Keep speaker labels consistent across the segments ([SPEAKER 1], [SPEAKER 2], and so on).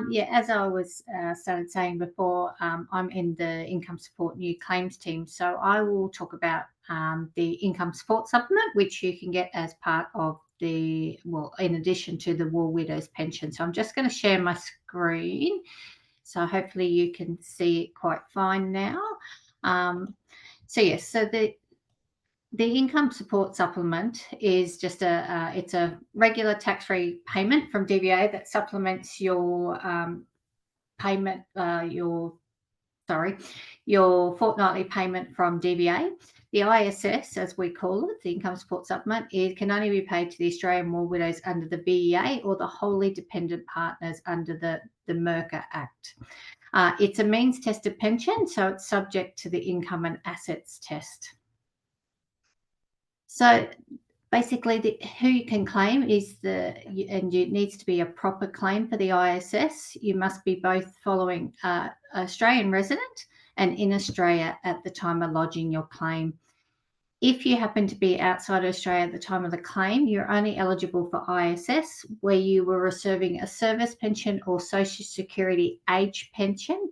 [SPEAKER 1] Yeah, as I was started saying before, I'm in the income support new claims team. So I will talk about the income support supplement, which you can get as part of in addition to the War Widows pension. So I'm just going to share my screen. So hopefully you can see it quite fine now. So yes, so the income support supplement is just it's a regular tax-free payment from DVA that supplements your payment, your fortnightly payment from DVA. The ISS, as we call it, the income support supplement, can only be paid to the Australian War Widows under the VEA or the wholly dependent partners under the MERCA Act. It's a means-tested pension, so it's subject to the income and assets test. So basically, who you can claim is and it needs to be a proper claim for the ISS. You must be both following Australian resident and in Australia at the time of lodging your claim. If you happen to be outside of Australia at the time of the claim, you're only eligible for ISS where you were receiving a service pension or Social Security age pension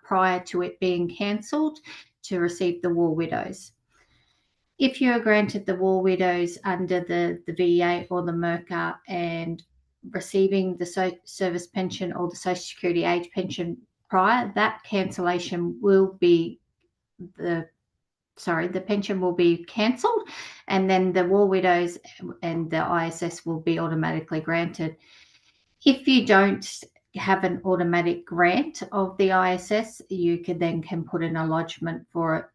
[SPEAKER 1] prior to it being cancelled to receive the War Widows. If you are granted the War Widows under the VEA or the MERCA and receiving the service pension or the Social Security age pension prior, that cancellation will be the pension will be cancelled, and then the War Widows and the ISS will be automatically granted. If you don't have an automatic grant of the ISS, you can put in a lodgement for it.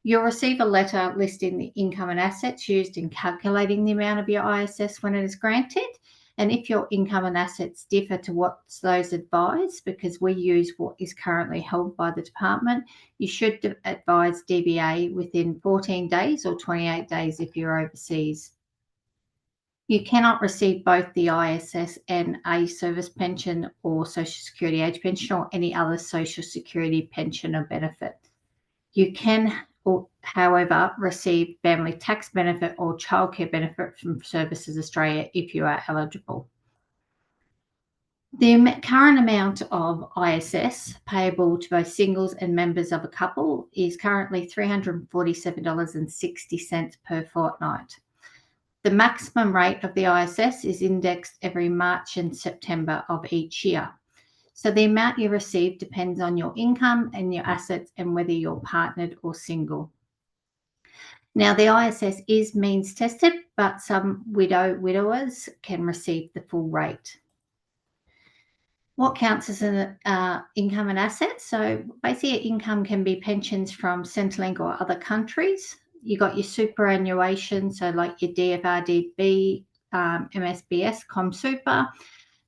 [SPEAKER 1] You'll receive a letter listing the income and assets used in calculating the amount of your ISS when it is granted. And if your income and assets differ to what's those advised, because we use what is currently held by the department, you should advise DVA within 14 days or 28 days if you're overseas. You cannot receive both the ISS and a service pension or Social Security age pension or any other Social Security pension or benefit. You can, however, receive family tax benefit or childcare benefit from Services Australia if you are eligible. The current amount of ISS payable to both singles and members of a couple is currently $347.60 per fortnight. The maximum rate of the ISS is indexed every March and September of each year. So the amount you receive depends on your income and your assets and whether you're partnered or single. Now, the ISS is means tested, but some widowers can receive the full rate. What counts as an income and assets? So basically income can be pensions from Centrelink or other countries. You got your superannuation, so like your DFRDB, MSBS, ComSuper,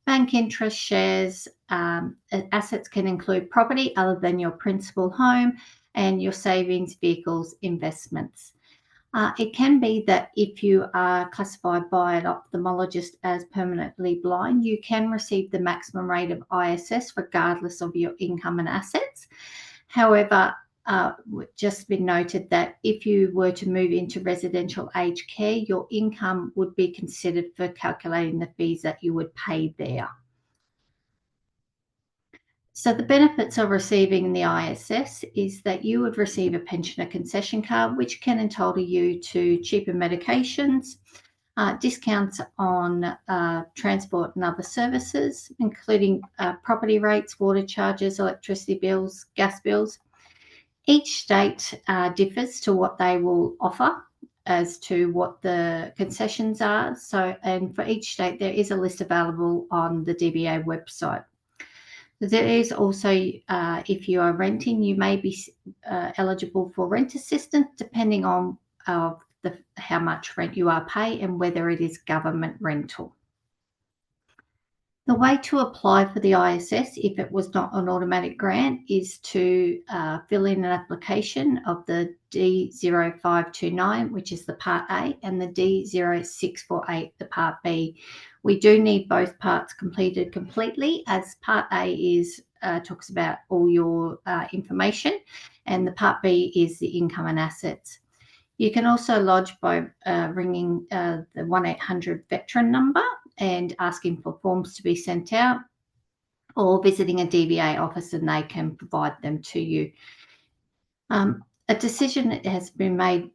[SPEAKER 1] bank interest, shares. Assets can include property other than your principal home and your savings, vehicles, investments. It can be that if you are classified by an ophthalmologist as permanently blind, you can receive the maximum rate of ISS regardless of your income and assets. However, just been noted that if you were to move into residential aged care, your income would be considered for calculating the fees that you would pay there. So the benefits of receiving the ISS is that you would receive a Pensioner Concession Card, which can entitle you to cheaper medications, discounts on transport and other services, including property rates, water charges, electricity bills, gas bills. Each state differs to what they will offer as to what the concessions are. So, and for each state, there is a list available on the DVA website. There is also, if you are renting, you may be eligible for rent assistance depending on how much rent you are paying and whether it is government rental. The way to apply for the ISS, if it was not an automatic grant, is to fill in an application of the D0529, which is the Part A, and the D0648, the Part B. We do need both parts completed completely, as Part A talks about all your information, and the Part B is the income and assets. You can also lodge by ringing the 1-800 veteran number and asking for forms to be sent out. or visiting a DVA office and they can provide them to you. A decision that has been made,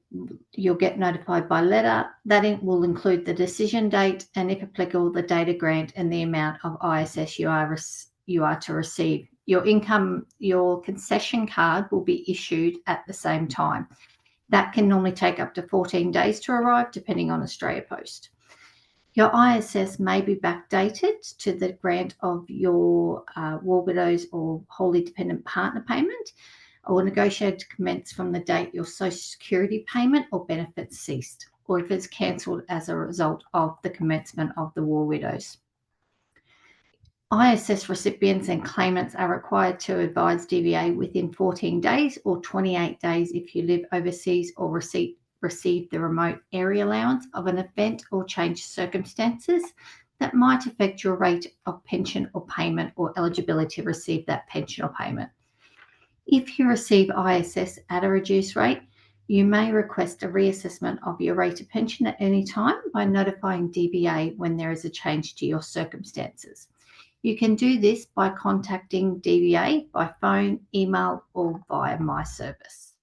[SPEAKER 1] you'll get notified by letter. That will include the decision date and, if applicable, the date of grant and the amount of ISS you are to receive. Your concession card will be issued at the same time. That can normally take up to 14 days to arrive, depending on Australia Post. Your ISS may be backdated to the grant of your War Widows or wholly dependent partner payment, or negotiated to commence from the date your Social Security payment or benefits ceased, or if it's cancelled as a result of the commencement of the War Widows. ISS recipients and claimants are required to advise DVA within 14 days or 28 days if you live overseas or receive the remote area allowance of an event or change circumstances that might affect your rate of pension or payment or eligibility to receive that pension or payment. If you receive ISS at a reduced rate, you may request a reassessment of your rate of pension at any time by notifying DVA when there is a change to your circumstances. You can do this by contacting DVA by phone, email, or via My Service.